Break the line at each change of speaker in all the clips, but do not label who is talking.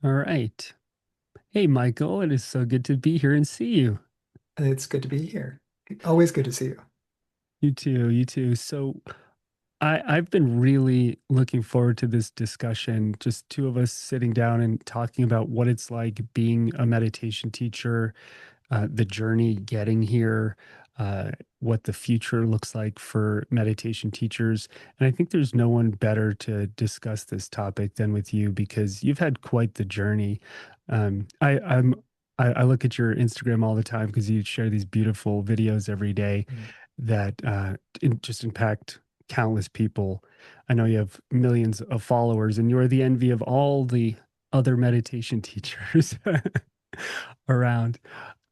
All right. Hey, Michael, it is so good to be here and see you.
It's good to be here. Always good to see you.
You too, you too. I've been really looking forward to this discussion, just two of us sitting down and talking about what it's like being a meditation teacher, the journey getting here, what the future looks like for meditation teachers. And I think there's no one better to discuss this topic than with you because you've had quite the journey. Um, I, I'm I look at your Instagram all the time because you share these beautiful videos every day
Mm.
that just impact countless people. I know you have millions of followers, and you're the envy of all the other meditation teachers around.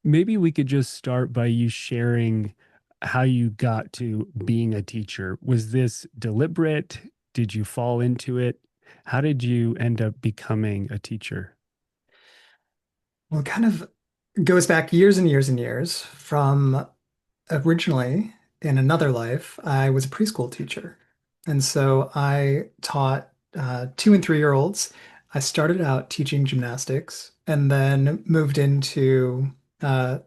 Maybe we could just start by you sharing how you got to being a teacher. Was this deliberate? Did you fall into it? How did you end up becoming a teacher?
Well, it kind of goes back years and years and years from originally in another life, I was a preschool teacher. And so I taught 2 and 3-year-olds. I started out teaching gymnastics and then moved into uh,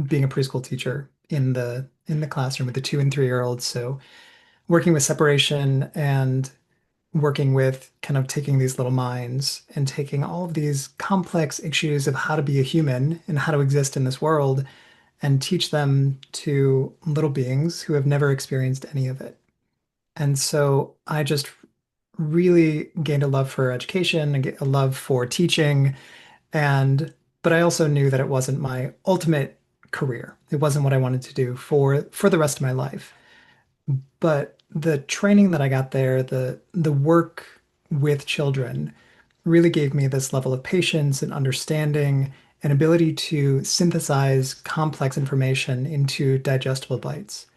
being a preschool teacher in the classroom with the 2 and 3-year-olds. So working with separation and working with kind of taking these little minds and taking all of these complex issues of how to be a human and how to exist in this world and teach them to little beings who have never experienced any of it. And so I just really gained a love for education, a love for teaching, and but I also knew that it wasn't my ultimate career. It wasn't what I wanted to do for the rest of my life. But the training that I got there, the work with children really gave me this level of patience and understanding and ability to synthesize complex information into digestible bites.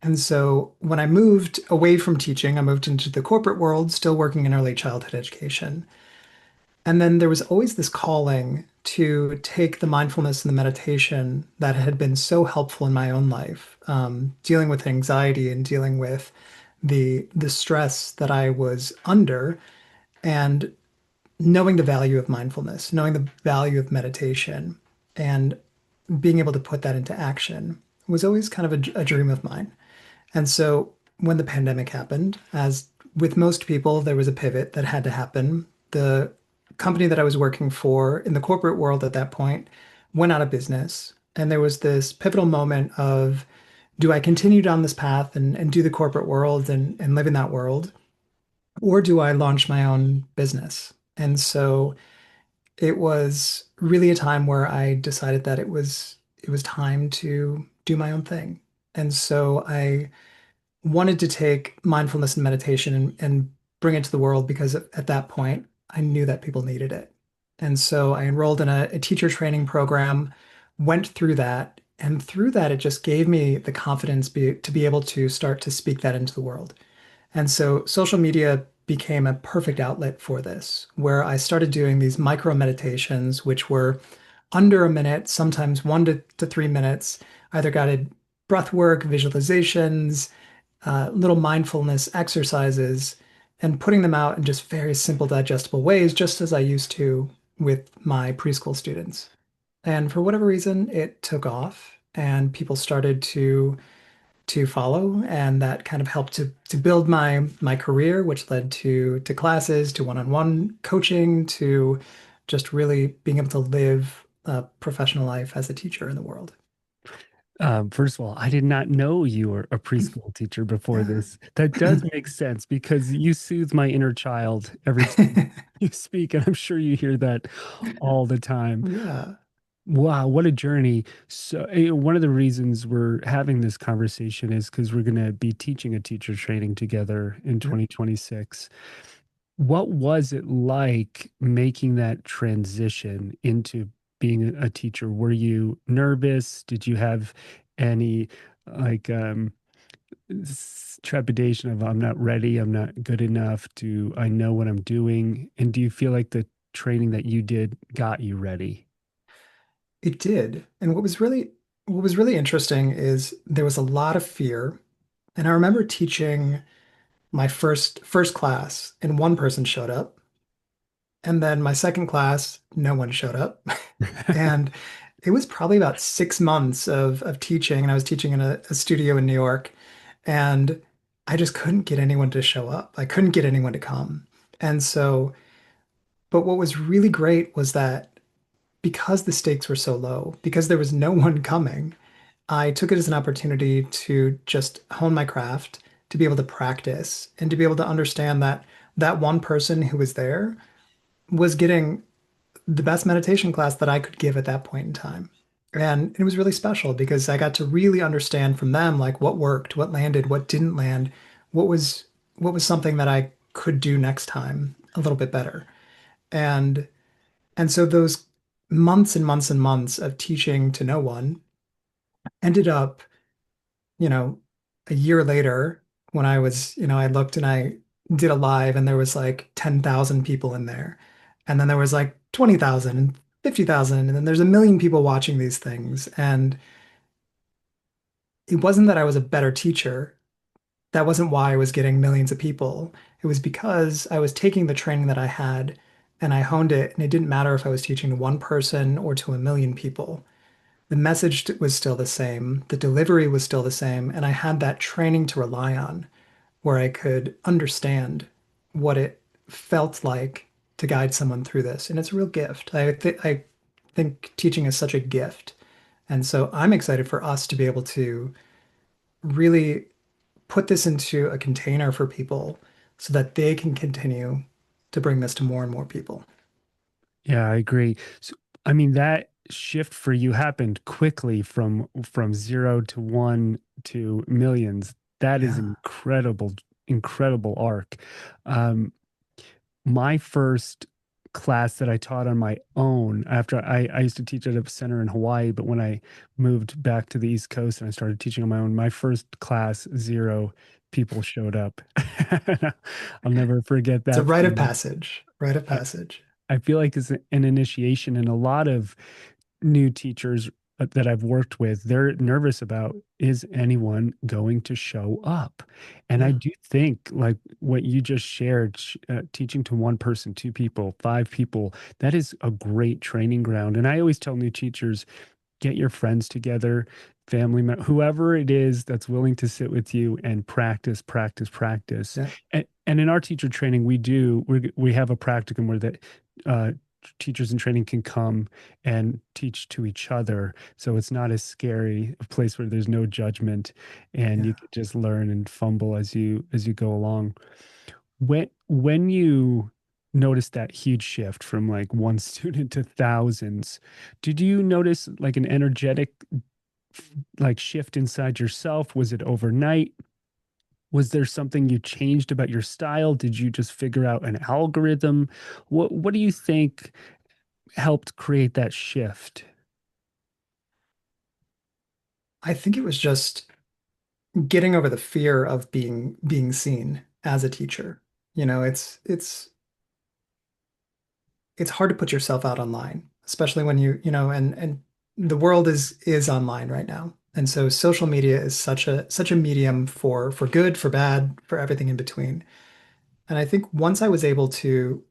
And so when I moved away from teaching, I moved into the corporate world, still working in early childhood education. And then there was always this calling to take the mindfulness and the meditation that had been so helpful in my own life, dealing with anxiety and dealing with the stress that I was under, and knowing the value of mindfulness, knowing the value of meditation, and being able to put that into action was always kind of a dream of mine. And so when the pandemic happened, as with most people, there was a pivot that had to happen. The company that I was working for in the corporate world at that point went out of business. And there was this pivotal moment of, do I continue down this path and do the corporate world and live in that world? Or do I launch my own business? And so it was really a time where I decided that it was time to do my own thing. And so I wanted to take mindfulness and meditation and bring it to the world because at that point I knew that people needed it. And so I enrolled in a teacher training program, went through that, and through that it just gave me the confidence to be able to start to speak that into the world. And so social media became a perfect outlet for this, where I started doing these micro meditations, which were under a minute, sometimes 1 to 3 minutes, either guided breath work, visualizations, little mindfulness exercises, and putting them out in just very simple, digestible ways, just as I used to with my preschool students. And for whatever reason, it took off and people started to follow, and that kind of helped to build my career, which led to classes, to one-on-one coaching, to just really being able to live a professional life as a teacher in the world.
First of all, I did not know you were a preschool teacher before this. That does make sense because you soothe my inner child every time you speak, and I'm sure you hear that all the time.
Yeah.
Wow, what a journey. One of the reasons we're having this conversation is because we're going to be teaching a teacher training together in
Yep.
2026. What was it like making that transition into being a teacher? Were you nervous? Did you have any like trepidation of I'm not ready, I'm not good enough? Do I know what I'm doing? And do you feel like the training that you did got you ready?
It did. And what was really interesting is there was a lot of fear. And I remember teaching my first class, and one person showed up, And then my second class, no one showed up. And it was probably about 6 months of teaching. And I was teaching in a studio in New York. And I just couldn't get anyone to show up. I couldn't get anyone to come. And so, but what was really great was that because the stakes were so low, because there was no one coming, I took it as an opportunity to just hone my craft, to be able to practice, and to be able to understand that that one person who was there was getting the best meditation class that I could give at that point in time. And it was really special because I got to really understand from them like what worked, what landed, what didn't land, what was what was something that I could do next time a little bit better. And and so those months and months and months of teaching to no one ended up, you know, a year later when I was, I looked and I did a live and there was like 10,000 people in there. And then there was like 20,000 and 50,000 and then there's a million people watching these things. And it wasn't that I was a better teacher. That wasn't why I was getting millions of people. It was because I was taking the training that I had and I honed it and it didn't matter if I was teaching to one person or to a million people. The message was still the same, the delivery was still the same, and I had that training to rely on where I could understand what it felt like to guide someone through this. And it's a real gift. I think teaching is such a gift. And so I'm excited for us to be able to really put this into a container for people so that they can continue to bring this to more and more people.
Yeah, I agree. So, I mean, that shift for you happened quickly from zero to one to millions. That is
Yeah.
incredible, incredible arc. Um, my first class that I taught on my own after I used to teach at a center in Hawaii, but when I moved back to the East Coast and I started teaching on my own, my first class, zero people showed up. I'll never forget
It's a
that
rite of
feeling.
passage, rite of
I,
passage.
I feel like it's an initiation, and a lot of new teachers that I've worked with, they're nervous about, is anyone going to show up? And I
Yeah.
do think, like what you just shared, teaching to one person, two people, five people, that is a great training ground. And I always tell new teachers, get your friends together, whoever it is that's willing to sit with you and practice, practice, practice.
Yeah.
And in our teacher training, we have a practicum where the uh, teachers in training can come and teach to each other. So it's not as scary, a place where there's no judgment, and you
Yeah.
can just learn and fumble as you go along. When you noticed that huge shift from like one student to thousands, did you notice like an energetic like shift inside yourself? Was it overnight? Was there something you changed about your style? Did you just figure out an algorithm? What do you think helped create that shift?
I think it was just getting over the fear of being seen as a teacher. It's hard to put yourself out online, especially when and the world is online right now. And so social media is such a medium for good, for bad, for everything in between. And I think once I was able to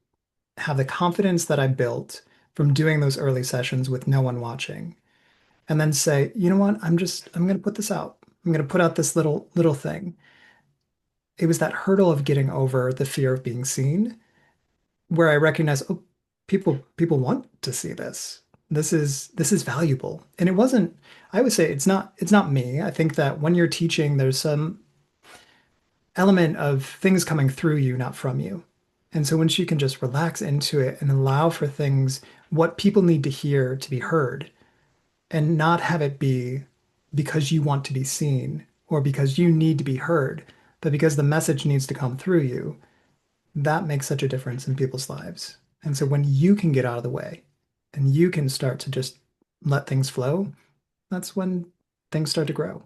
have the confidence that I built from doing those early sessions with no one watching, and then say, you know what, I'm going to put this out. I'm going to put out this little thing. It was that hurdle of getting over the fear of being seen, where I recognize, oh, people want to see this. This is valuable. And it wasn't, I would say it's not me. I think that when you're teaching, there's some element of things coming through you, not from you. And so when she can just relax into it and allow for things, what people need to hear to be heard, and not have it be because you want to be seen or because you need to be heard, but because the message needs to come through you, that makes such a difference in people's lives. And so when you can get out of the way and you can start to just let things flow, that's when things start to grow.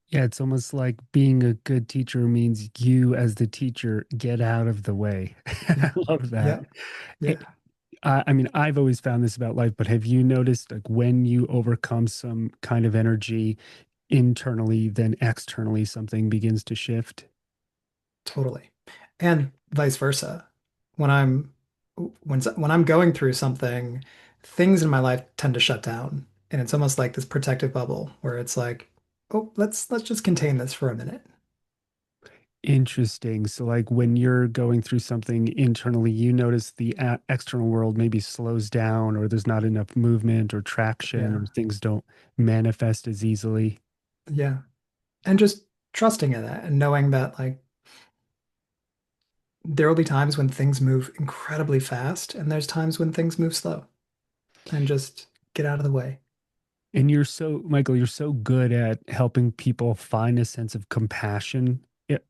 Yeah, it's almost like being a good teacher means you, as the teacher, get out of the way. I
Yeah.
love that.
Yeah.
Eh,
Yeah.
I mean, I've always found this about life, but have you noticed like when you overcome some kind of energy internally, then externally something begins to shift?
Totally. And vice versa. When I'm when I'm going through something, things in my life tend to shut down, and it's almost like this protective bubble where it's like, oh, let's just contain this for a minute.
Interesting. So, like when you're going through something internally, you notice the external world maybe slows down, or there's not enough movement or traction,
Yeah,
or things don't manifest as easily.
yeah, and just trusting in that and knowing that like there will be times when things move incredibly fast, and there's times when things move slow, and just get out of the way.
And you're so, Michael, you're so good at helping people find a sense of compassion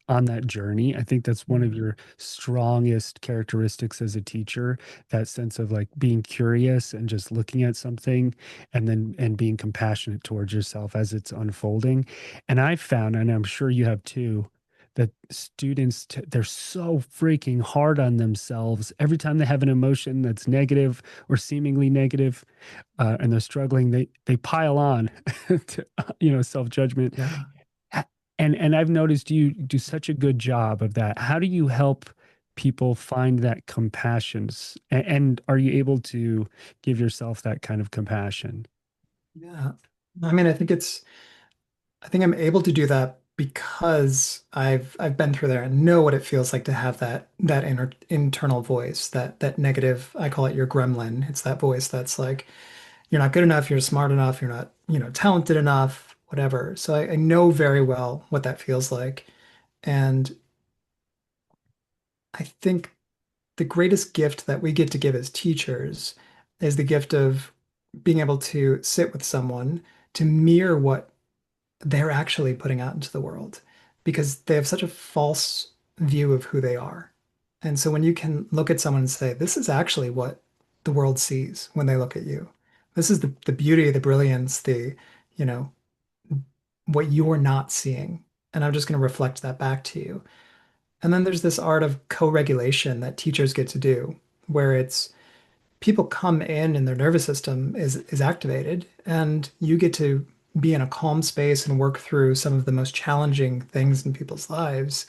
on that journey. I think that's one of
Mhm.
your strongest characteristics as a teacher, that sense of like being curious and just looking at something and then and being compassionate towards yourself as it's unfolding. And I've found, and I'm sure you have too, that students they're so freaking hard on themselves every time they have an emotion that's negative or seemingly negative, and they're struggling, they pile on to, self judgment.
Yeah.
And I've noticed you do such a good job of that. How do you help people find that compassion? And are you able to give yourself that kind of compassion?
Yeah. I mean, I think I'm able to do that because I've been through there and know what it feels like to have that internal voice, that negative, I call it your gremlin. It's that voice that's like, you're not good enough, you're smart enough, you're not, talented enough, whatever. So I know very well what that feels like. And I think the greatest gift that we get to give as teachers is the gift of being able to sit with someone to mirror what they're actually putting out into the world because they have such a false view of who they are. And so when you can look at someone and say, this is actually what the world sees when they look at you. This is the beauty, the brilliance, you know, what you're not seeing. And I'm just going to reflect that back to you. And then there's this art of co-regulation that teachers get to do, where it's people come in and their nervous system is activated, and you get to be in a calm space and work through some of the most challenging things in people's lives.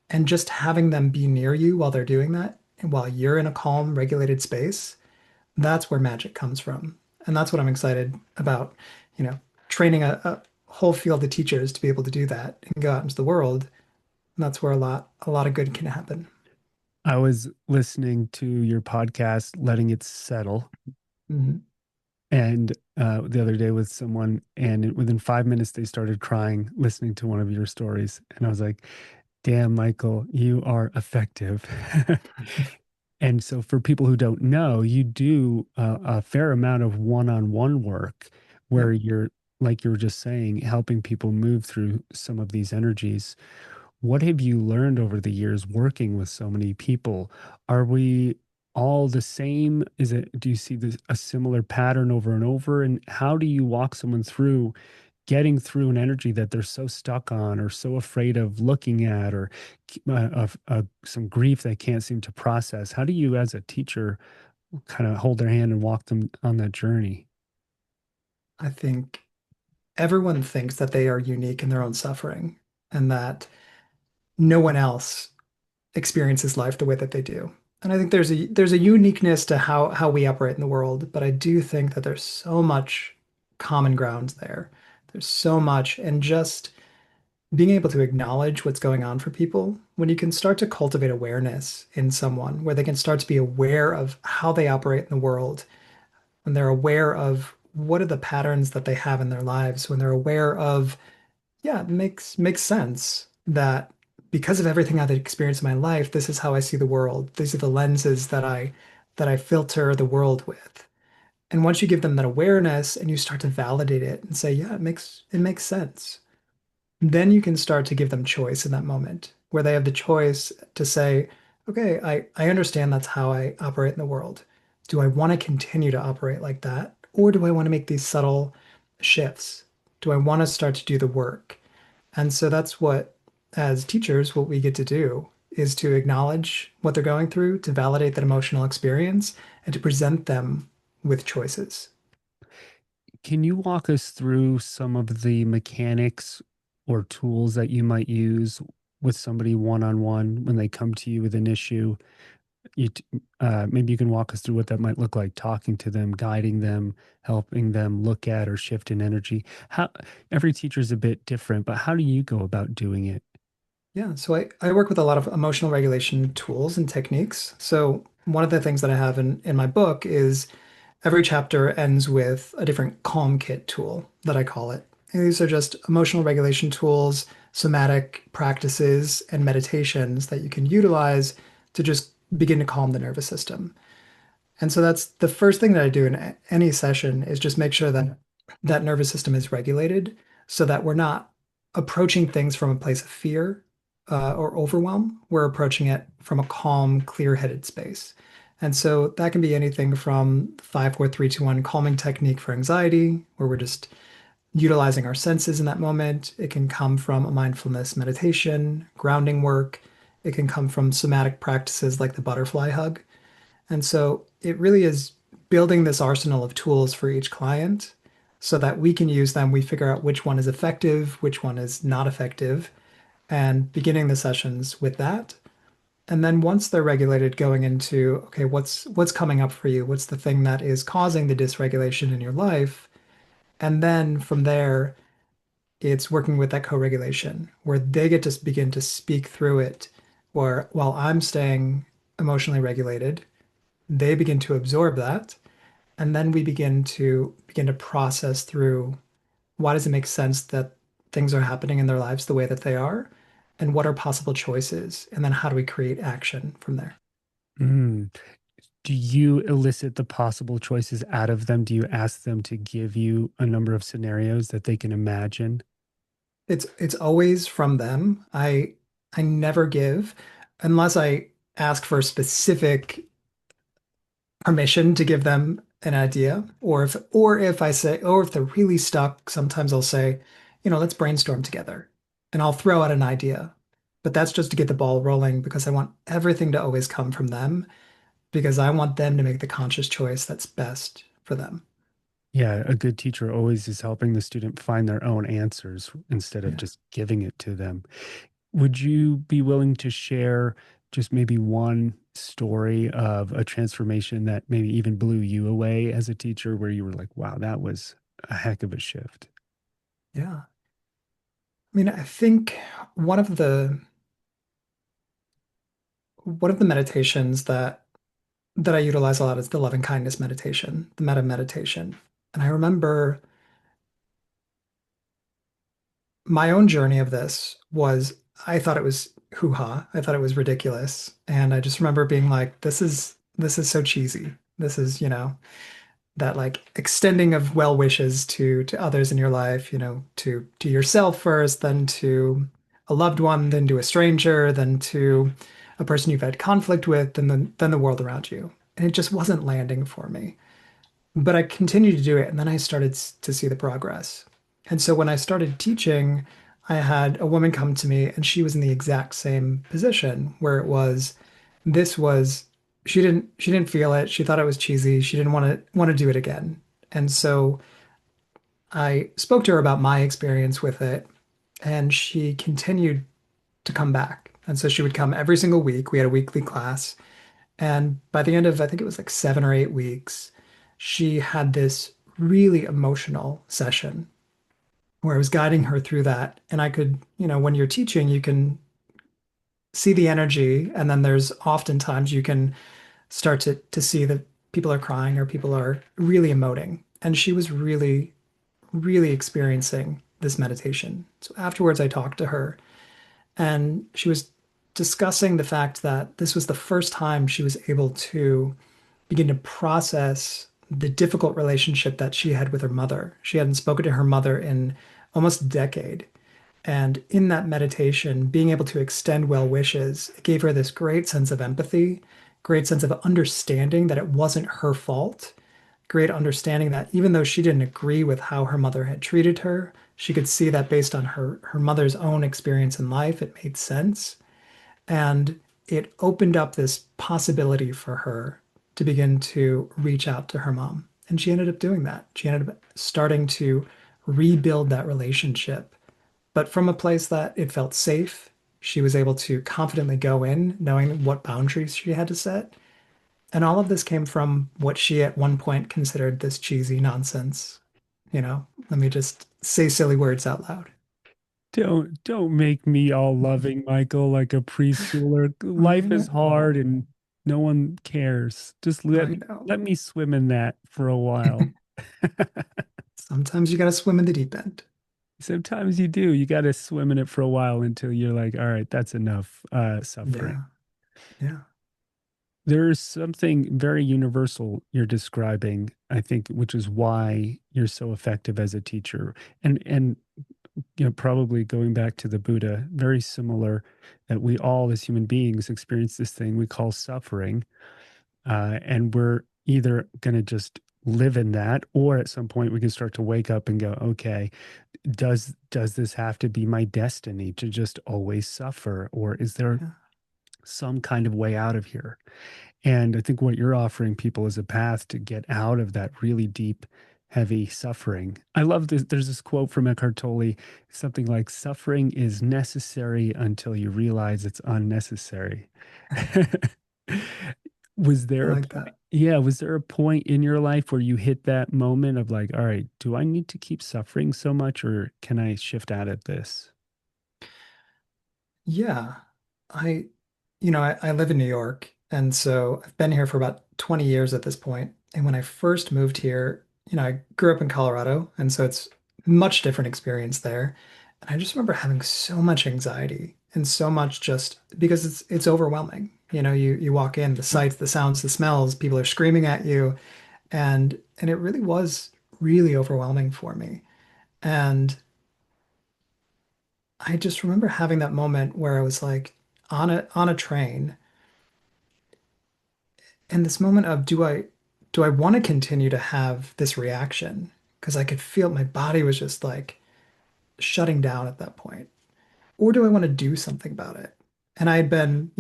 And just having them be near you while they're doing that, and while you're in a calm, regulated space, that's where magic comes from. And that's what I'm excited about, you know, training a whole field of teachers to be able to do that and go out into the world. And that's where a lot of good can happen.
I was listening to your podcast, Letting It Settle,
Mhm.
and the other day with someone, and within 5 minutes they started crying listening to one of your stories, and I was like, "Damn, Michael, you are effective." And so, for people who don't know, you do a fair amount of one-on-one work where
Yep.
you're, like you were just saying, helping people move through some of these energies. What have you learned over the years working with so many people? Are we all the same? Do you see this, a similar pattern over and over? And how do you walk someone through getting through an energy that they're so stuck on or so afraid of looking at, or of some grief they can't seem to process? How do you, as a teacher, kind of hold their hand and walk them on that journey?
I think everyone thinks that they are unique in their own suffering and that no one else experiences life the way that they do. And I think there's a uniqueness to how we operate in the world, but I do think that there's so much common ground there. There's so much, and just being able to acknowledge what's going on for people, when you can start to cultivate awareness in someone, where they can start to be aware of how they operate in the world, when they're aware of what are the patterns that they have in their lives, when they're aware of, yeah, it makes sense that because of everything I've experienced in my life, this is how I see the world. These are the lenses that I filter the world with. And once you give them that awareness and you start to validate it and say, yeah, it makes sense, then you can start to give them choice in that moment where they have the choice to say, okay, I understand that's how I operate in the world. Do I want to continue to operate like that? Or do I want to make these subtle shifts? Do I want to start to do the work? And so that's what, as teachers, what we get to do is to acknowledge what they're going through, to validate that emotional experience, and to present them with choices.
Can you walk us through some of the mechanics or tools that you might use with somebody one on one when they come to you with an issue? Maybe you can walk us through what that might look like, talking to them, guiding them, helping them look at or shift in energy. How every teacher is a bit different, but how do you go about doing it?
Yeah, so I work with a lot of emotional regulation tools and techniques. So one of the things that I have in my book is every chapter ends with a different calm kit tool that I call it. And these are just emotional regulation tools, somatic practices, and meditations that you can utilize to just begin to calm the nervous system. And so that's the first thing that I do in any session is just make sure that that nervous system is regulated so that we're not approaching things from a place of fear or overwhelm. We're approaching it from a calm, clear-headed space. And so that can be anything from 5, 4, 3, 2, 1 calming technique for anxiety, where we're just utilizing our senses in that moment. It can come from a mindfulness meditation, grounding work. It can come from somatic practices like the butterfly hug. And so it really is building this arsenal of tools for each client so that we can use them. We figure out which one is effective, which one is not effective, and beginning the sessions with that. And then once they're regulated, going into, okay, what's coming up for you? What's the thing that is causing the dysregulation in your life? And then from there, it's working with that co-regulation where they get to begin to speak through it, where while I'm staying emotionally regulated, they begin to absorb that, and then we begin to process through why does it make sense that things are happening in their lives the way that they are, and what are possible choices, and then how do we create action from there.
Mm. Do you elicit the possible choices out of them? Do you ask them to give you a number of scenarios that they can imagine?
It's always from them. I never give unless I ask for specific permission to give them an idea, or if I say, or if they're really stuck, sometimes I'll say, let's brainstorm together, and I'll throw out an idea. But that's just to get the ball rolling because I want everything to always come from them because I want them to make the conscious choice that's best for them.
Yeah, a good teacher always is helping the student find their own answers instead of
Yeah.
just giving it to them. Would you be willing to share just maybe one story of a transformation that maybe even blew you away as a teacher where you were like, wow, that was a heck of a shift?
Yeah. I mean, I think one of the one of the meditations that I utilize a lot is the loving kindness meditation, the metta meditation. And I remember my own journey of this was I thought it was hoo-ha. I thought it was ridiculous. And I just remember being like, this is so cheesy. This is, that like extending of well wishes to others in your life, to yourself first, then to a loved one, then to a stranger, then to a person you've had conflict with, and then the world around you. And it just wasn't landing for me. But I continued to do it, and then I started to see the progress. And so when I started teaching, I had a woman come to me, and she was in the exact same position where it was, this was, she didn't feel it. She thought it was cheesy. She didn't want to do it again. And so I spoke to her about my experience with it, and she continued to come back. And so she would come every single week. We had a weekly class. And by the end of, I think it was like 7 or 8 weeks, she had this really emotional session where I was guiding her through that. And I could, when you're teaching, you can see the energy. And then there's oftentimes you can start to see that people are crying or people are really emoting. And she was really, really experiencing this meditation. So afterwards, I talked to her and she was discussing the fact that this was the first time she was able to begin to process the difficult relationship that she had with her mother. She hadn't spoken to her mother in almost a decade. And in that meditation, being able to extend well wishes, it gave her this great sense of empathy, great sense of understanding that it wasn't her fault, great understanding that even though she didn't agree with how her mother had treated her, she could see that based on her mother's own experience in life, it made sense. And it opened up this possibility for her to begin to reach out to her mom. And she ended up doing that. She ended up starting to rebuild that relationship, but from a place that it felt safe. She was able to confidently go in, knowing what boundaries she had to set. And all of this came from what she at one point considered this cheesy nonsense. Let me just say silly words out loud.
Don't make me all loving, Michael, like a preschooler.
I
Life is hard
know.
and no one cares. Just
I know.
let me swim in that for a while.
Sometimes you got to swim in the deep end.
Sometimes you do. You got to swim in it for a while until you're like, all right, that's enough suffering.
Yeah. Yeah.
There's something very universal you're describing, I think, which is why you're so effective as a teacher. And probably going back to the Buddha, very similar that we all as human beings experience this thing we call suffering. And we're either going to just live in that, or at some point we can start to wake up and go, okay, does this have to be my destiny to just always suffer? Or is there
Yeah.
some kind of way out of here? And I think what you're offering people is a path to get out of that really deep, heavy suffering. I love this. There's this quote from Eckhart Tolle, something like, suffering is necessary until you realize it's unnecessary. Was
I
there a
like
point?
that.
Yeah, was there a point in your life where you hit that moment of like, all right, do I need to keep suffering so much or can I shift out of this?
Yeah. I, I live in New York, and so I've been here for about 20 years at this point. And when I first moved here, I grew up in Colorado, and so it's much different experience there. And I just remember having so much anxiety and so much just because it's overwhelming. You walk in, the sights, the sounds, the smells, people are screaming at you, and it really was really overwhelming for me. And I just remember having that moment where I was like on a train, and this moment of do I want to continue to have this reaction? Because I could feel my body was just like shutting down at that point. Or do I want to do something about it? And I had been,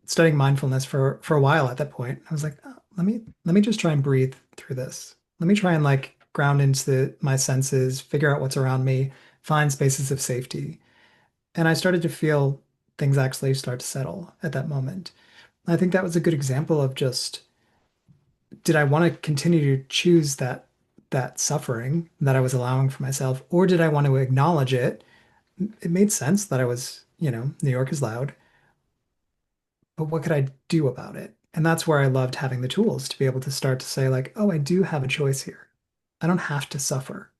studying mindfulness for a while at that point. I was like, "Oh, let me just try and breathe through this. Let me try and like ground into my senses, figure out what's around me, find spaces of safety." And I started to feel things actually start to settle at that moment. I think that was a good example of just, did I want to continue to choose that suffering that I was allowing for myself, or did I want to acknowledge it? It made sense that I was, New York is loud, but what could I do about it? And that's where I loved having the tools to be able to start to say, like, oh, I do have a choice here. I don't have to suffer.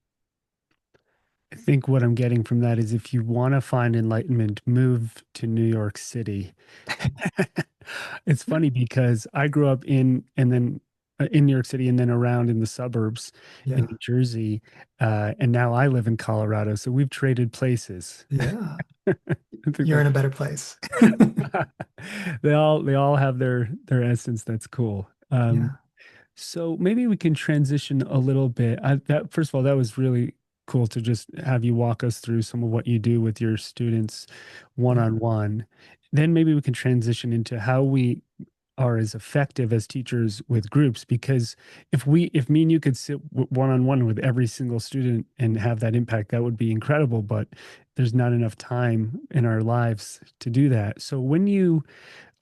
I think what I'm getting from that is if you want to find enlightenment, move to New York City. It's funny because I grew up in New York City and then around in the suburbs in
Yeah.
New Jersey, and now I live in Colorado. So we've traded places.
Yeah.
I think
You're in
that's
a better place.
they all have their essence. That's cool.
Yeah.
So maybe we can transition a little bit. That first of all, that was really cool to just have you walk us through some of what you do with your students one
Yeah.
on one. Then maybe we can transition into how we are as effective as teachers with groups. Because if me and you could sit one on one with every single student and have that impact, that would be incredible. But there's not enough time in our lives to do that. So when you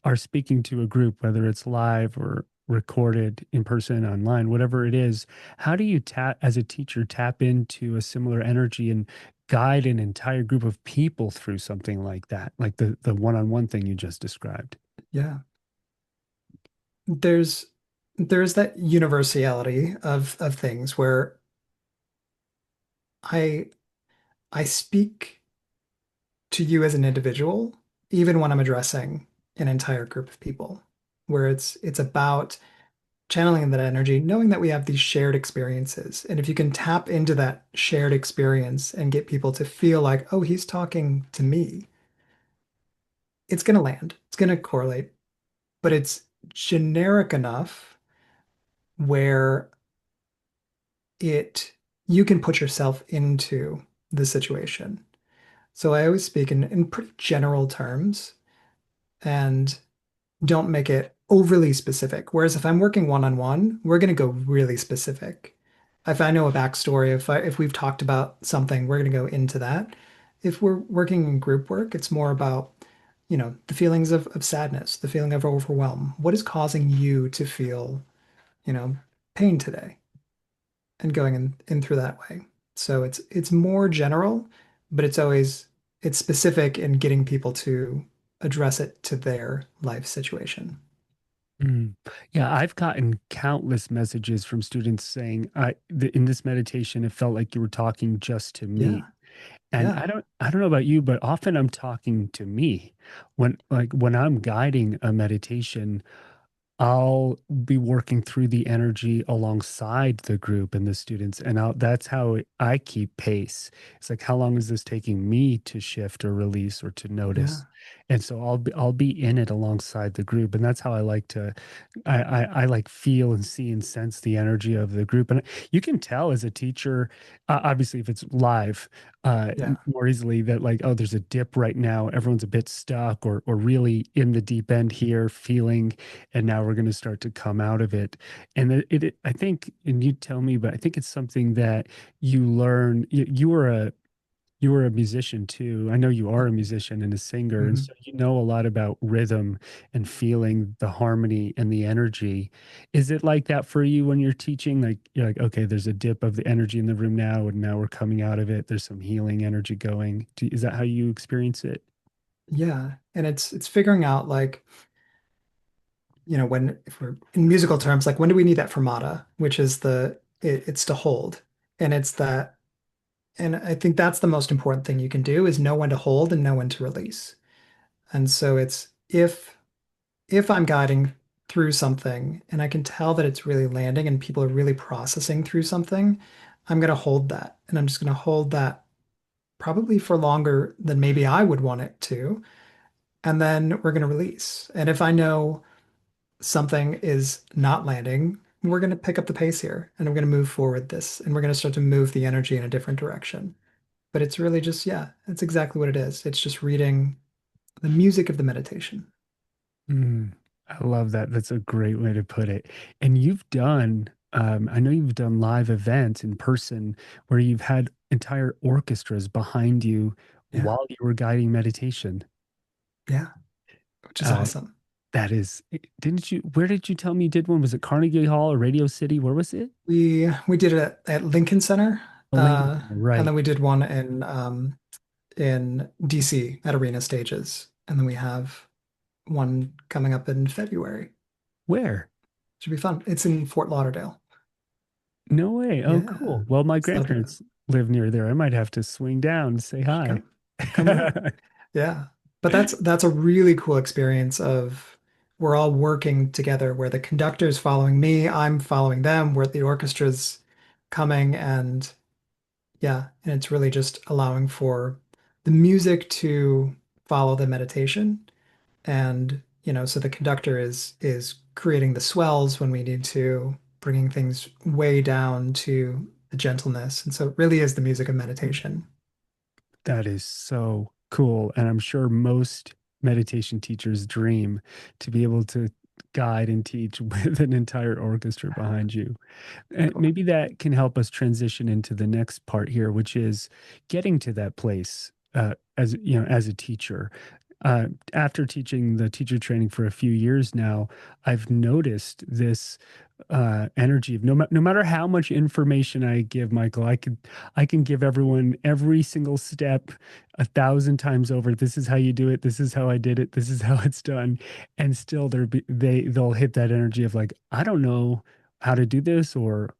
are speaking to a group, whether it's live or recorded in person, online, whatever it is, how do you as a teacher, tap into a similar energy and guide an entire group of people through something like that, like the one-on-one thing you just described?
Yeah. There's there's that universality of things where I I speak to you as an individual, even when I'm addressing an entire group of people, where it's about channeling that energy, knowing that we have these shared experiences. And if you can tap into that shared experience and get people to feel like, oh, he's talking to me, it's going to land, it's going to correlate, but it's generic enough where it you can put yourself into the situation. So I always speak in pretty general terms and don't make it overly specific. Whereas if I'm working one-on-one, we're going to go really specific. If I know a backstory, if we've talked about something, we're going to go into that. If we're working in group work, it's more about the feelings of sadness, the feeling of overwhelm. What is causing you to feel, you know, pain today? And going in through that way. So it's more general, but it's specific in getting people to address it to their life situation.
Mm. Yeah, I've gotten countless messages from students saying, in this meditation, it felt like you were talking just to me.
Yeah,
And
yeah,
I don't know about you, but often I'm talking to me when I'm guiding a meditation. I'll be working through the energy alongside the group and the students, and that's how I keep pace. It's like, how long is this taking me to shift or release or to notice?
yeah,
And so I'll be in it alongside the group, and that's how I like to I like feel and see and sense the energy of the group. And you can tell as a teacher, obviously if it's live,
yeah,
more easily that like, oh, there's a dip right now. Everyone's a bit stuck or really in the deep end here, feeling, and now we're going to start to come out of it. And I think, and you tell me, but I think it's something that you learn. You were a musician too. I know you are a musician and a singer, and
mhm.
so you know a lot about rhythm and feeling the harmony and the energy. Is it like that for you when you're teaching? Like you're like, okay, there's a dip of the energy in the room now, and now we're coming out of it. There's some healing energy going. Is that how you experience it?
Yeah. And it's figuring out like, when if we're in musical terms, like when do we need that fermata, which is it's to hold. And it's that, and I think that's the most important thing you can do is know when to hold and know when to release. And so it's if I'm guiding through something and I can tell that it's really landing and people are really processing through something, I'm going to hold that. And I'm just going to hold that probably for longer than maybe I would want it to. And then we're going to release. And if I know something is not landing, we're going to pick up the pace here and we're going to move forward this and we're going to start to move the energy in a different direction. But it's really just, yeah, it's exactly what it is. It's just reading the music of the meditation.
Mm, I love that. That's a great way to put it. And I know you've done live events in person where you've had entire orchestras behind you
Yeah.
while you were guiding meditation.
Yeah. Which is
Uh,
awesome.
didn't you, where did you tell me you did one? Was it Carnegie Hall or Radio City? Where was it?
We did it at Lincoln Center,
Oh, Lincoln Center,
and
right.
then we did one in DC at Arena Stages, and then we have one coming up in February.
Where?
Should be fun. It's in Fort Lauderdale.
No way. Oh,
Yeah,
cool. Well, my
so that'll be fun.
grandparents live near there. I might have to swing down and say
You should
hi.
come over. Yeah, but that's a really cool experience of we're all working together where the conductor's following me, I'm following them, where the orchestra's coming and yeah, and it's really just allowing for the music to follow the meditation. And, so the conductor is creating the swells when we need to, bringing things way down to the gentleness. And so it really is the music of meditation.
That is so cool. And I'm sure most meditation teachers dream to be able to guide and teach with an entire orchestra behind you. And
Totally.
maybe that can help us transition into the next part here, which is getting to that place as you know, as a teacher. After teaching the teacher training for a few years now, I've noticed this energy of no matter how much information I give, Michael, I can give everyone every single step 1,000 times over. This is how you do it. This is how I did it. This is how it's done, and still they'll hit that energy of like, I don't know how to do this or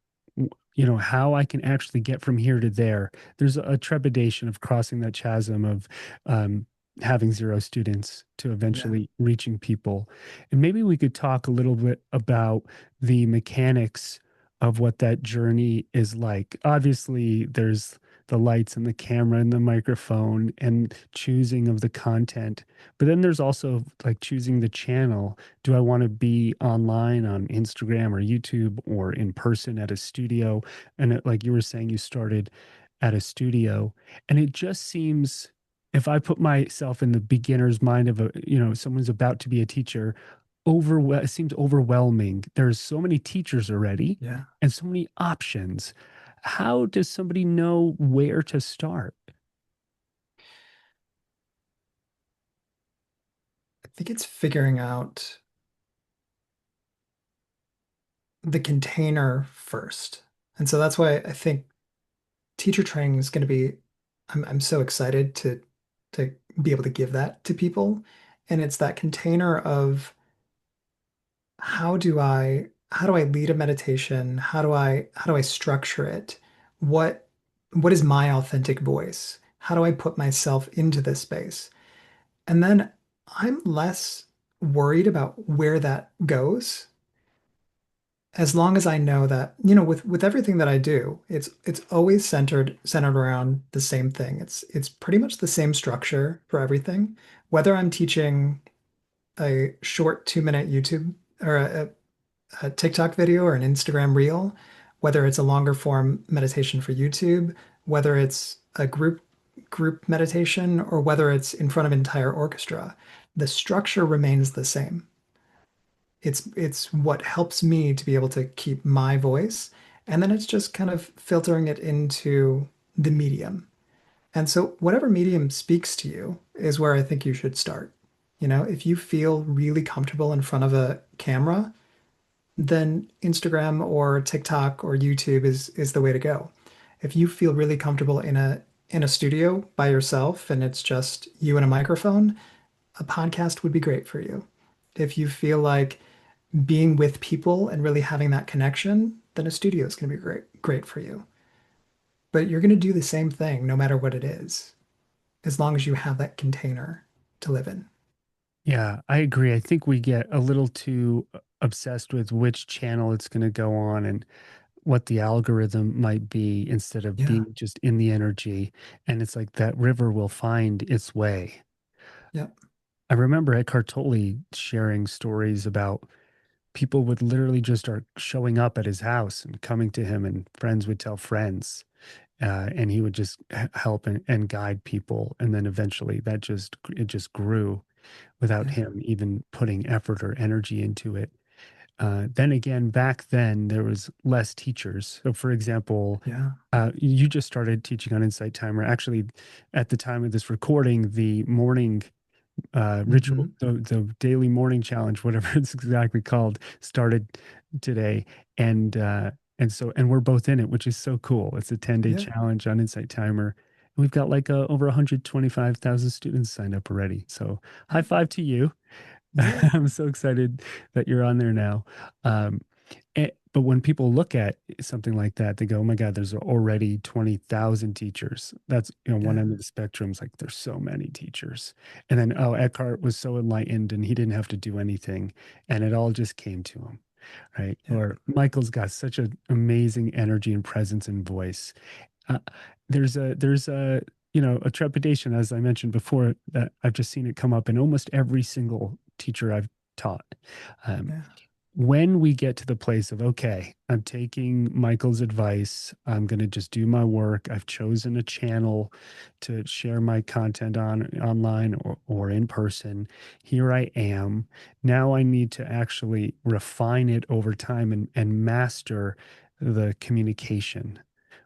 how I can actually get from here to there. There's a trepidation of crossing that chasm of um, having zero students to
Yeah.
eventually reaching people. And maybe we could talk a little bit about the mechanics of what that journey is like. Obviously, there's the lights and the camera and the microphone and choosing of the content. But then there's also like choosing the channel. Do I want to be online on Instagram or YouTube or in person at a studio? And like you were saying, you started at a studio. And it just seems, if I put myself in the beginner's mind of someone's about to be a teacher, it seems overwhelming. There's so many teachers already
Yeah.
and so many options. How does somebody know where to start?
think it's figuring out the container first. And so that's why I think teacher training is going to be, I'm so excited to be able to give that to people. And it's that container of how do I lead a meditation? How do I structure it? What what is my authentic voice? How do I put myself into this space? And then I'm less worried about where that goes as long as I know that, with everything that I do, it's always centered around the same thing. It's pretty much the same structure for everything. Whether I'm teaching a short 2-minute YouTube or a TikTok video or an Instagram reel, whether it's a longer form meditation for YouTube, whether it's a group meditation, or whether it's in front of an entire orchestra, the structure remains the same. It's what helps me to be able to keep my voice, and then it's just kind of filtering it into the medium. And so whatever medium speaks to you is where I think you should start. If you feel really comfortable in front of a camera, then Instagram or TikTok or YouTube is the way to go. If you feel really comfortable in a studio by yourself and it's just you and a microphone, a podcast would be great for you. If you feel like being with people and really having that connection, then a studio is going to be great for you. But you're going to do the same thing no matter what it is, as long as you have that container to live in.
Yeah, I agree. I think we get a little too obsessed with which channel it's going to go on and what the algorithm might be instead of
Yeah.
being just in the energy. And it's like that river will find its way.
Yep.
I remember Eckhart Tolle sharing stories about people would literally just start showing up at his house and coming to him, and friends would tell friends. And he would just help and guide people. And then eventually it just grew without
Yeah.
him even putting effort or energy into it. Then again, back then there was less teachers. So, for example,
Yeah.
you just started teaching on Insight Timer. Actually, at the time of this recording, the morning ritual,
Hmm.
the daily morning challenge, whatever it's exactly called, started today, and and we're both in it, which is so cool. It's a 10-day
Yeah.
challenge on Insight Timer. We've got like over 125,000 students signed up already. So high
Yeah.
five to you.
Yeah.
I'm so excited that you're on there now. Um, but when people look at something like that, they go, "Oh my God, there's already 20,000 teachers." That's, one
Yeah.
end of the spectrum is like there's so many teachers. And then, oh, Eckhart was so enlightened and he didn't have to do anything, and it all just came to him, right?
Yeah.
Or Michael's got such an amazing energy and presence and voice. Uh, there's a trepidation, as I mentioned before, that I've just seen it come up in almost every single teacher I've taught. Um,
Yeah.
when we get to the place of, okay, I'm taking Michael's advice, I'm going to just do my work. I've chosen a channel to share my content on online or in person. Here I am. Now I need to actually refine it over time and master the communication,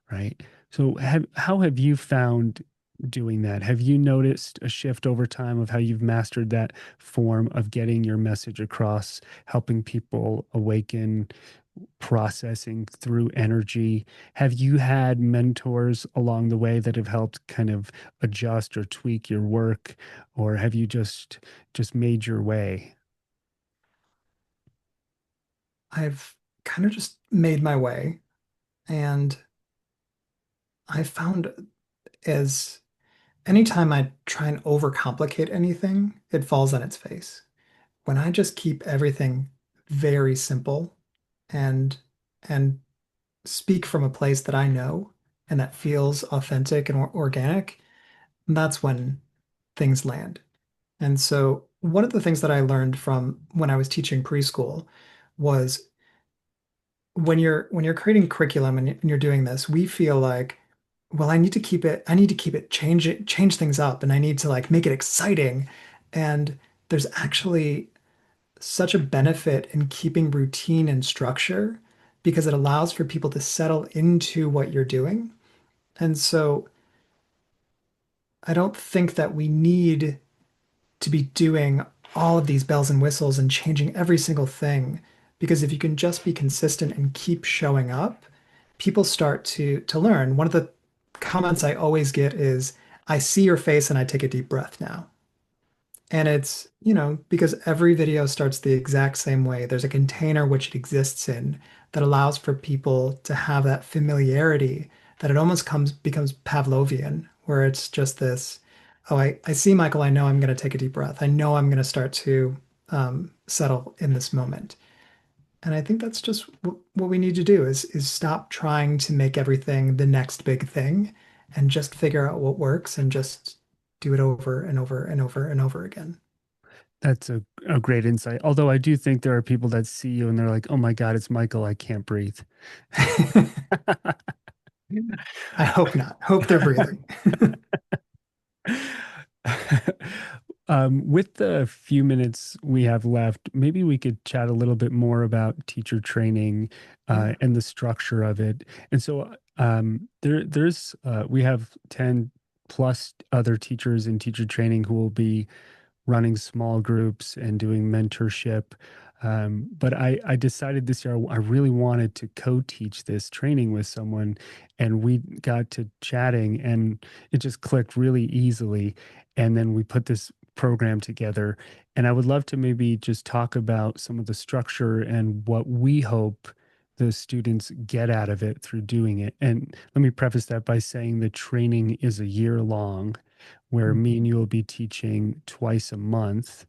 right? So how have you found doing that? Have you noticed a shift over time of how you've mastered that form of getting your message across, helping people awaken, processing through energy? Have you had mentors along the way that have helped kind of adjust or tweak your work, or have you just made your way?
I've kind of just made my way, and I found as anytime I try and overcomplicate anything, it falls on its face. When I just keep everything very simple and and speak from a place that I know and that feels authentic and organic, that's when things land. And so one of the things that I learned from when I was teaching preschool was when you're creating curriculum and you're doing this, we feel like, well, I need to keep it, change things up, and I need to like make it exciting. And there's actually such a benefit in keeping routine and structure because it allows for people to settle into what you're doing. And so I don't think that we need to be doing all of these bells and whistles and changing every single thing. Because if you can just be consistent and keep showing up, people start to learn. One of the comments I always get is, I see your face and I take a deep breath now. And it's, because every video starts the exact same way. There's a container which it exists in that allows for people to have that familiarity that it almost becomes Pavlovian, where it's just this, oh, I see Michael, I know I'm going to take a deep breath. I know I'm going to start to settle in this moment. And I think that's just what we need to do is stop trying to make everything the next big thing and just figure out what works and just do it over and over and over and over again.
That's a great insight. Although I do think there are people that see you and they're like, oh my God, it's Michael. I can't breathe.
I hope not. Hope they're breathing.
With the few minutes we have left, maybe we could chat a little bit more about teacher training
Yeah.
and the structure of it. And so we have 10 plus other teachers in teacher training who will be running small groups and doing mentorship. But I decided this year I really wanted to co-teach this training with someone, and we got to chatting, and it just clicked really easily. And then we put this program together, and I would love to maybe just talk about some of the structure and what we hope the students get out of it through doing it. And let me preface that by saying the training is a year long, where me and you will be teaching twice a month.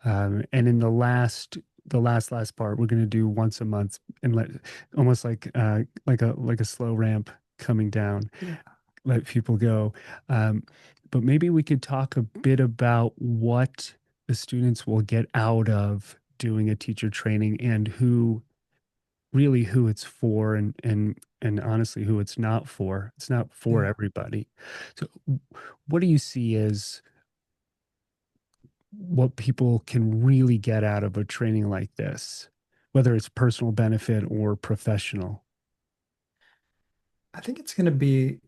And in the last part, we're going to do once a month and let almost like a slow ramp coming down,
Yeah.
let people go. Um, but maybe we could talk a bit about what the students will get out of doing a teacher training and who it's for and honestly who it's not for. It's not for
Yeah.
everybody. So what do you see as what people can really get out of a training like this, whether it's personal benefit or professional?
I think it's going to be,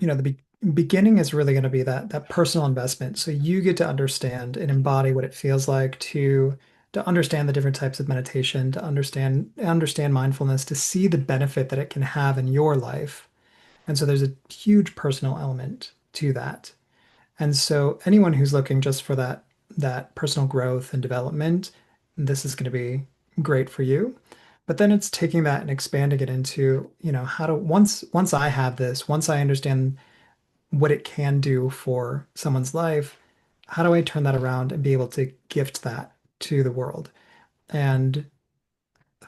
the beginning is really going to be that personal investment. So you get to understand and embody what it feels like to understand the different types of meditation, to understand mindfulness, to see the benefit that it can have in your life. And so there's a huge personal element to that. And so anyone who's looking just for that personal growth and development, this is going to be great for you. But then it's taking that and expanding it into, how to once I have this, once I understand what it can do for someone's life, how do I turn that around and be able to gift that to the world? And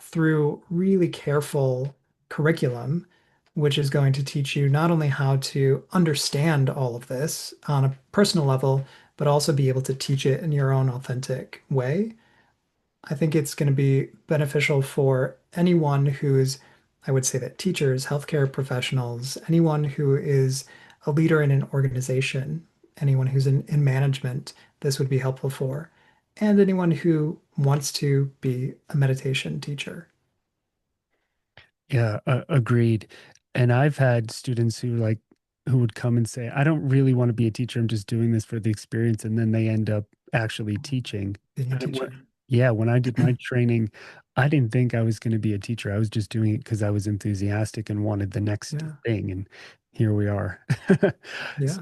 through really careful curriculum, which is going to teach you not only how to understand all of this on a personal level, but also be able to teach it in your own authentic way. I think it's going to be beneficial for anyone who's, I would say that teachers, healthcare professionals, anyone who is a leader in an organization, anyone who's in management, this would be helpful for, and anyone who wants to be a meditation teacher.
Yeah, agreed. And I've had students who would come and say, I don't really want to be a teacher. I'm just doing this for the experience. And then they end up actually teaching.
Being a
And
teacher.
yeah, when I did my training, I didn't think I was going to be a teacher. I was just doing it because I was enthusiastic and wanted the next
Yeah.
thing. And here we are. So
Yeah.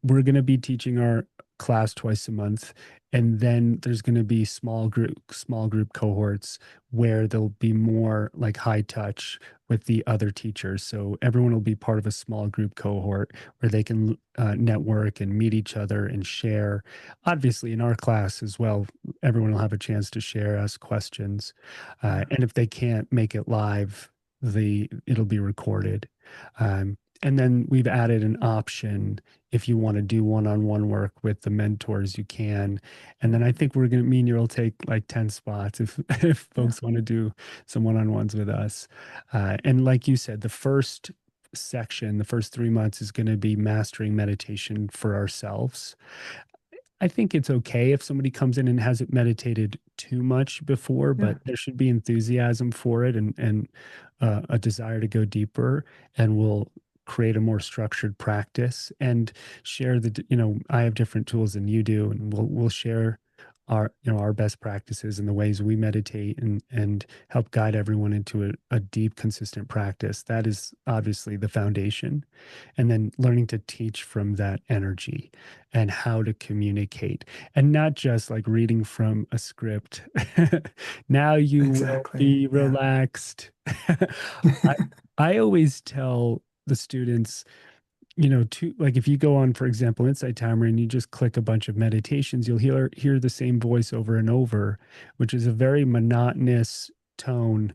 we're going to be teaching our class twice a month, and then there's going to be small group cohorts where there'll be more like high touch with the other teachers, so everyone will be part of a small group cohort where they can network and meet each other and share. Obviously in our class as well, everyone will have a chance to share, ask questions,
Yeah.
and if they can't make it live, it'll be recorded. And then we've added an option if you want to do one-on-one work with the mentors, you can. And then I think me and you will take like 10 spots if if
Yeah.
folks want to do some one-on-ones with us. And like you said, the first section, the first 3 months is going to be mastering meditation for ourselves. I think it's okay if somebody comes in and hasn't meditated too much before,
Yeah.
but there should be enthusiasm for it and a desire to go deeper. And we'll create a more structured practice and share I have different tools than you do, and we'll share our best practices and the ways we meditate and help guide everyone into a deep, consistent practice. That is obviously the foundation. And then learning to teach from that energy and how to communicate, and not just like reading from a script. Now you will
Exactly.
be
Yeah.
relaxed. I I always tell the students, to like if you go on, for example, Insight Timer and you just click a bunch of meditations, you'll hear the same voice over and over, which is a very monotonous tone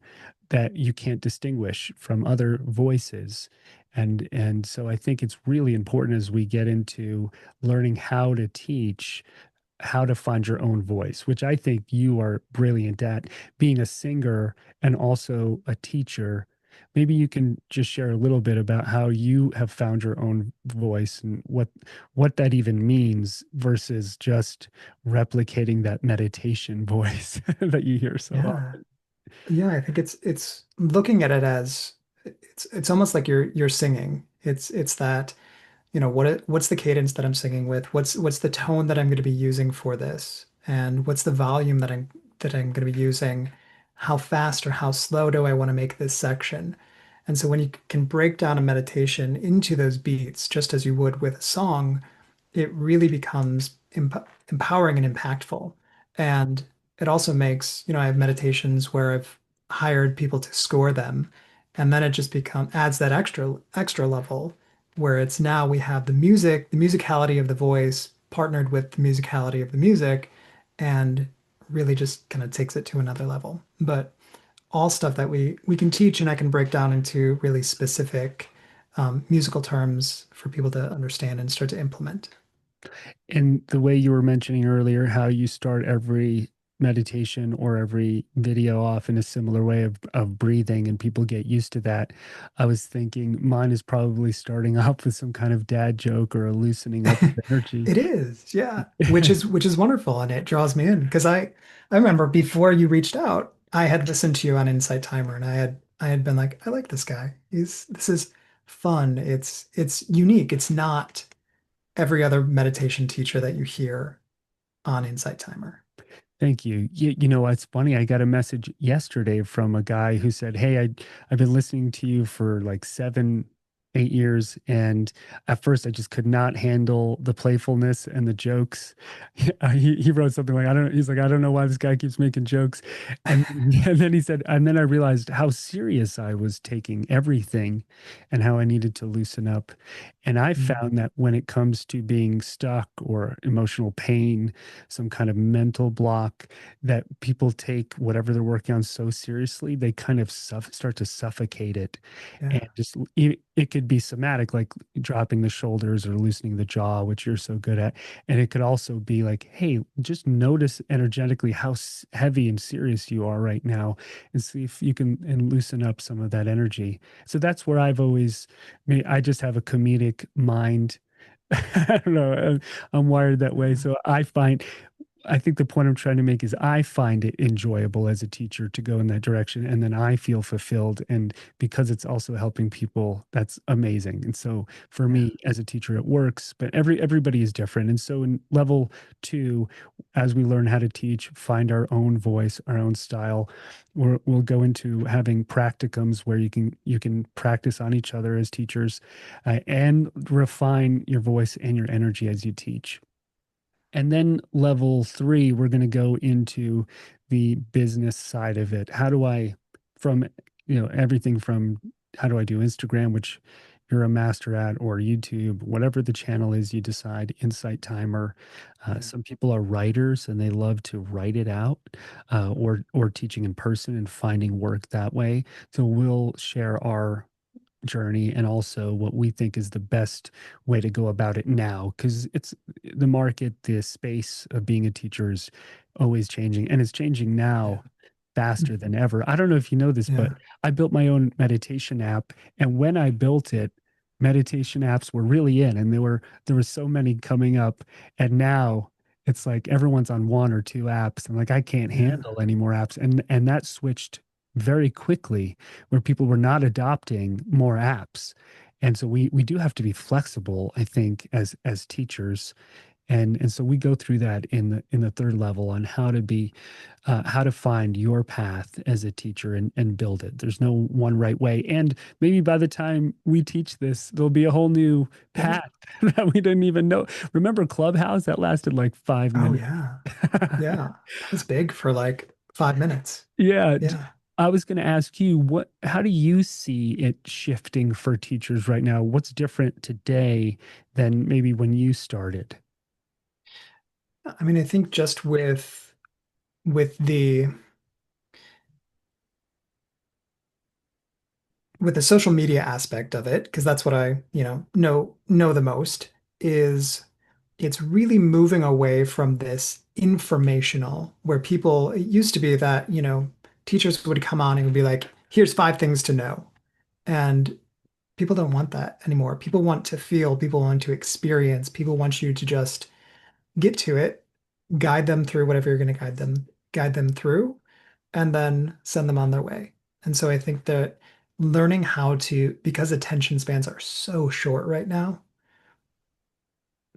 that you can't distinguish from other voices. And so I think it's really important as we get into learning how to teach, how to find your own voice, which I think you are brilliant at, being a singer and also a teacher. Maybe you can just share a little bit about how you have found your own voice and what that even means versus just replicating that meditation voice that you hear so
Yeah.
often.
Yeah, I think it's looking at it as it's almost like you're singing. It's that, what's the cadence that I'm singing with? What's the tone that I'm going to be using for this? And what's the volume that I'm going to be using? How fast or how slow do I want to make this section? And so when you can break down a meditation into those beats, just as you would with a song, it really becomes empowering and impactful. And it also makes, I have meditations where I've hired people to score them, and then it just adds that extra level where it's now we have the music, the musicality of the voice partnered with the musicality of the music, and really just kind of takes it to another level. But all stuff that we can teach and I can break down into really specific musical terms for people to understand and start to implement.
And the way you were mentioning earlier, how you start every meditation or every video off in a similar way of breathing, and people get used to that. I was thinking mine is probably starting off with some kind of dad joke or a loosening up of energy.
It is, yeah, which is wonderful, and it draws me in because I remember before you reached out, I had listened to you on Insight Timer, and I had been like, I like this guy. This is fun. It's unique. It's not every other meditation teacher that you hear on Insight Timer.
Thank you. It's funny. I got a message yesterday from a guy who said, "Hey, I've been listening to you for like 7, 8 years, and at first I just could not handle the playfulness and the jokes." He wrote something like, "I don't." He's like, "I don't know why this guy keeps making jokes," and and then he said, and then I realized how serious I was taking everything, and how I needed to loosen up. And I
Mm,
found that when it comes to being stuck or emotional pain, some kind of mental block, that people take whatever they're working on so seriously, they kind of start to suffocate it. And
yeah,
just it could be somatic, like dropping the shoulders or loosening the jaw, which you're so good at. And it could also be like, hey, just notice energetically how heavy and serious you are right now, and see if you can and loosen up some of that energy. So that's where I've always made, I just have a comedic mind. I don't know. I'm wired that way.
yeah,
So I think the point I'm trying to make is I find it enjoyable as a teacher to go in that direction. And then I feel fulfilled. And because it's also helping people, that's amazing. And so for
yeah.
me as a teacher, it works, but everybody is different. And so in level 2, as we learn how to teach, find our own voice, our own style, we'll go into having practicums where you can practice on each other as teachers, and refine your voice and your energy as you teach. And then level 3, we're going to go into the business side of it. How do I, from, everything from how do I do Instagram, which you're a master at, or YouTube, whatever the channel is you decide, Insight Timer.
Yeah.
Some people are writers and they love to write it out, or teaching in person and finding work that way. So we'll share our journey and also what we think is the best way to go about it now, because it's the market, the space of being a teacher is always changing, and it's changing
Yeah.
now faster than ever. I don't know if you know this, but
Yeah.
I built my own meditation app, and when I built it, meditation apps were really in, and there were so many coming up, and now it's like everyone's on 1 or 2 apps, and like I can't
Yeah.
handle any more apps, and that switched very quickly, where people were not adopting more apps. And so we do have to be flexible, I think, as teachers. And so we go through that in the third level on how to be how to find your path as a teacher and build it. There's no one right way. And maybe by the time we teach this, there'll be a whole new
Yeah.
path that we didn't even know. Remember Clubhouse? That lasted like five
Oh
minutes.
yeah. Yeah. That was big for like 5 minutes.
Yeah.
Yeah.
I was going to ask you, how do you see it shifting for teachers right now? What's different today than maybe when you started?
I mean, I think just with the social media aspect of it, because that's what I, know the most, is it's really moving away from this informational where people, it used to be that, teachers would come on and would be like, here's 5 things to know. And people don't want that anymore. People want to feel, people want to experience, people want you to just get to it, guide them through whatever you're going to guide them through, and then send them on their way. And so I think that learning how to, because attention spans are so short right now,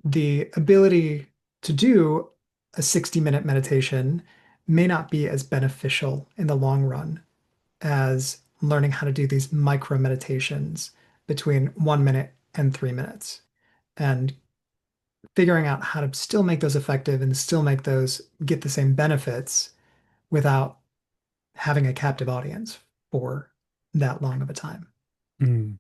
the ability to do a 60-minute meditation may not be as beneficial in the long run as learning how to do these micro meditations between 1 minute and 3 minutes and figuring out how to still make those effective and still make those get the same benefits without having a captive audience for that long of a time.
Mm.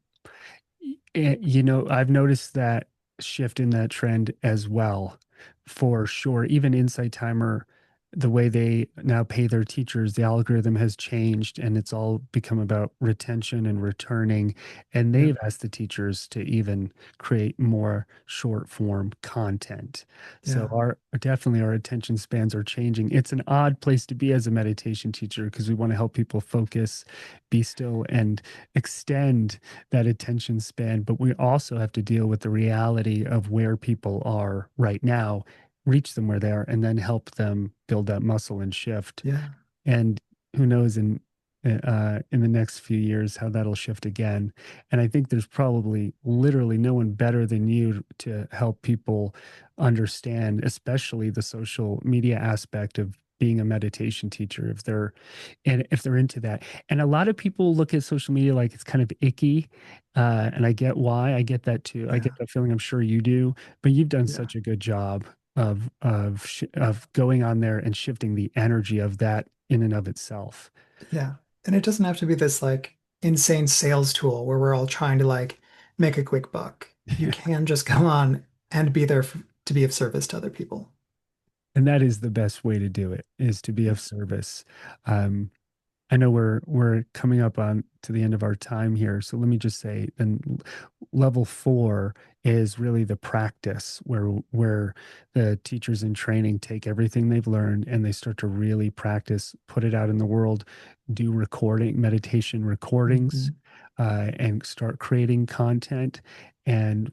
I've noticed that shift in that trend as well, for sure. Even Insight Timer, the way they now pay their teachers, the algorithm has changed and it's all become about retention and returning. And
Yeah,
they've asked the teachers to even create more short form content. So
yeah,
definitely our attention spans are changing. It's an odd place to be as a meditation teacher because we want to help people focus, be still, and extend that attention span, but we also have to deal with the reality of where people are right now, reach them where they are, and then help them build that muscle and shift.
yeah,
And who knows in the next few years how that'll shift again. And I think there's probably literally no one better than you to help people understand, especially the social media aspect of being a meditation teacher if they're into that. And a lot of people look at social media like it's kind of icky. And I get why. I get that too. I get
yeah,
that feeling. I'm sure you do. But you've done
yeah,
such a good job of going on there and shifting the energy of that in and of itself.
yeah. And it doesn't have to be this like insane sales tool where we're all trying to like make a quick buck. You can just go on and be there to be of service to other people.
And that is the best way to do it, is to be
Yeah,
of service. Um, I know we're coming up on to the end of our time here, so let me just say then level 4 is really the practice where the teachers in training take everything they've learned and they start to really practice, put it out in the world, do meditation recordings,
hmm,
and start creating content and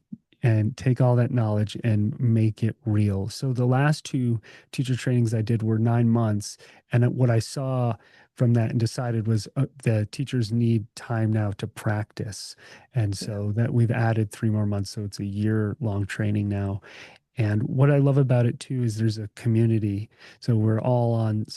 take all that knowledge and make it real. So the last two teacher trainings I did were 9 months, and what I saw from that and decided was the teachers need time now to practice. And
yeah,
so that we've added 3 more months. So it's a year long training now. And what I love about it too is there's a community. So we're all on,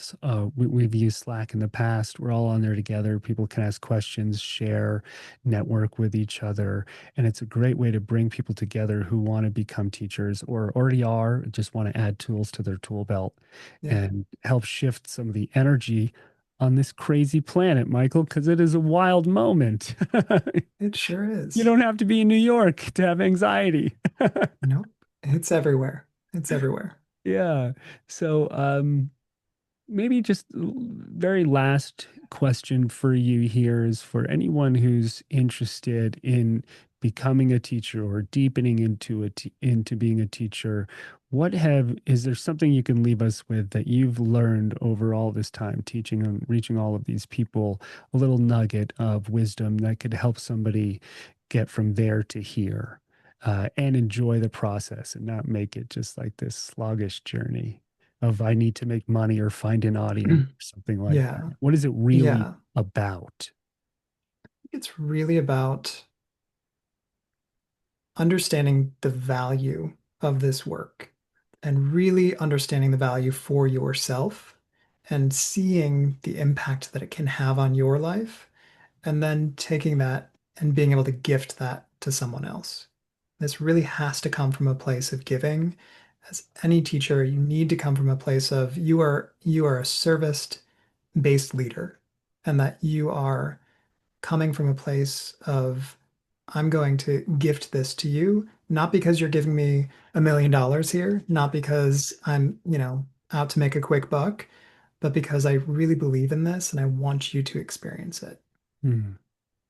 we've used Slack in the past. We're all on there together. People can ask questions, share, network with each other. And it's a great way to bring people together who want to become teachers or already are, just want to add tools to their tool belt
yeah.
and help shift some of the energy on this crazy planet, Michael, because it is a wild moment.
It sure
You
is.
don't have to be in New York to have anxiety.
Nope. It's everywhere. It's everywhere.
Yeah. So, maybe just very last question for you here is for anyone who's interested in becoming a teacher or deepening into being a teacher. Is there something you can leave us with that you've learned over all this time teaching and reaching all of these people, a little nugget of wisdom that could help somebody get from there to here, and enjoy the process and not make it just like this sluggish journey of I need to make money or find an audience or something like that.
Yeah.
What is it really
Yeah.
about?
It's really about understanding the value of this work and really understanding the value for yourself and seeing the impact that it can have on your life, and then taking that and being able to gift that to someone else. This really has to come from a place of giving. As any teacher, you need to come from a place of you are a service-based leader, and that you are coming from a place of I'm going to gift this to you, not because you're giving me $1 million here, not because I'm out to make a quick buck, but because I really believe in this and I want you to experience it.
Hmm.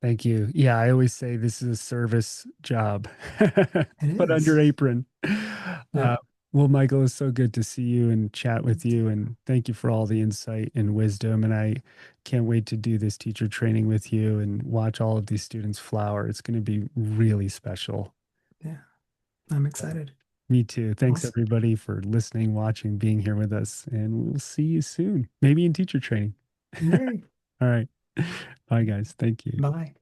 Thank you. Yeah, I always say this is a service job.
It
Put on your
is.
apron. Uh,
Yep.
well, Michael, it's so good to see you and chat with you. And thank you for all the insight and wisdom. And I can't wait to do this teacher training with you and watch all of these students flower. It's going to be really special.
Yeah. I'm
So,
excited.
me too. Thanks,
Awesome.
everybody, for listening, watching, being here with us. And we'll see you soon, maybe in teacher training.
Yay.
All right. Bye, guys. Thank you.
Bye.